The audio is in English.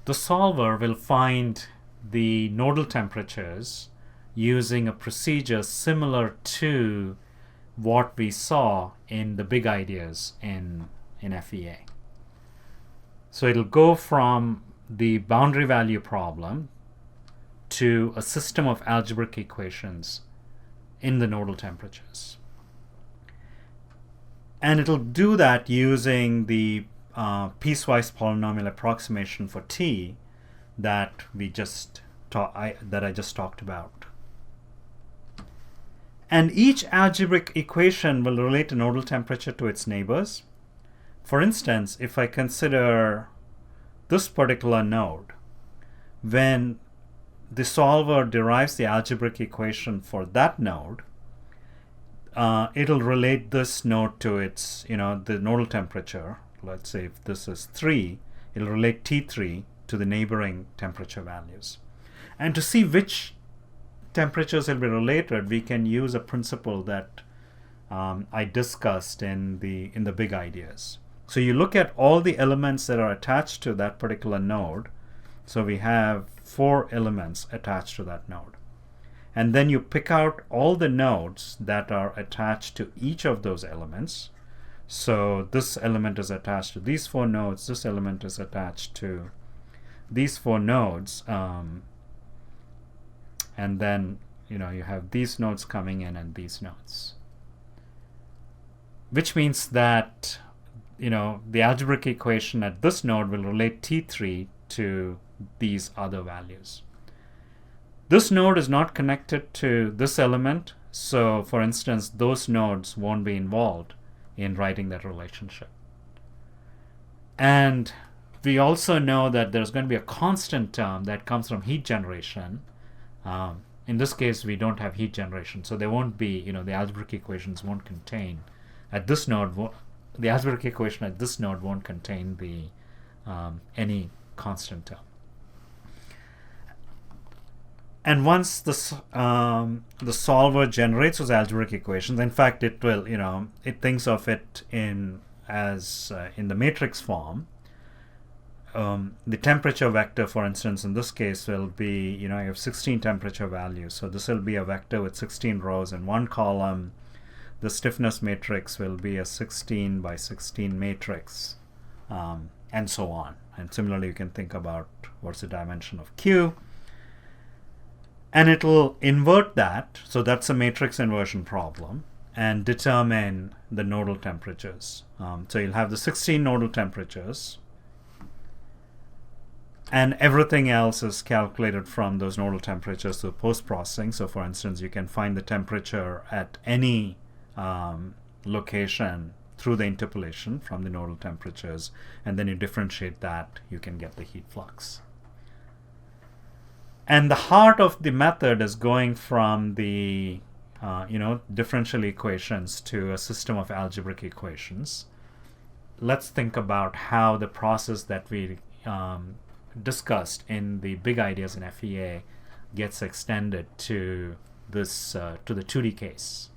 the solver will find the nodal temperatures using a procedure similar to what we saw in the big ideas in FEA. So it'll go from the boundary value problem to a system of algebraic equations in the nodal temperatures. And it'll do that using the piecewise polynomial approximation for t that I just talked about. And each algebraic equation will relate a nodal temperature to its neighbors. For instance, if I consider this particular node, when the solver derives the algebraic equation for that node, it'll relate this node to its, the nodal temperature. Let's say if this is 3, it'll relate T3 to the neighboring temperature values. And to see which temperatures will be related, we can use a principle that I discussed in the big ideas. So you look at all the elements that are attached to that particular node. So we have 4 elements attached to that node. And then you pick out all the nodes that are attached to each of those elements. So this element is attached to these 4 nodes. This element is attached to these 4 nodes. And then you have these nodes coming in and these nodes. Which means that the algebraic equation at this node will relate T3 to these other values. This node is not connected to this element, so for instance, those nodes won't be involved in writing that relationship. And we also know that there's going to be a constant term that comes from heat generation. In this case, we don't have heat generation, so there won't be, the algebraic equations won't contain, at this node, the algebraic equation at this node won't contain the any constant term. And once the solver generates those algebraic equations, in fact, it will, it thinks of it in the matrix form. The temperature vector, for instance, in this case will be, you have 16 temperature values. So this will be a vector with 16 rows in one column. The stiffness matrix will be a 16 by 16 matrix, and so on. And similarly, you can think about what's the dimension of Q. And it will invert that, so that's a matrix inversion problem, and determine the nodal temperatures. So you'll have the 16 nodal temperatures, and everything else is calculated from those nodal temperatures through post-processing. So for instance, you can find the temperature at any location through the interpolation from the nodal temperatures, and then you differentiate that, you can get the heat flux. And the heart of the method is going from the differential equations to a system of algebraic equations. Let's think about how the process that we discussed in the big ideas in FEA gets extended to this to the 2D case.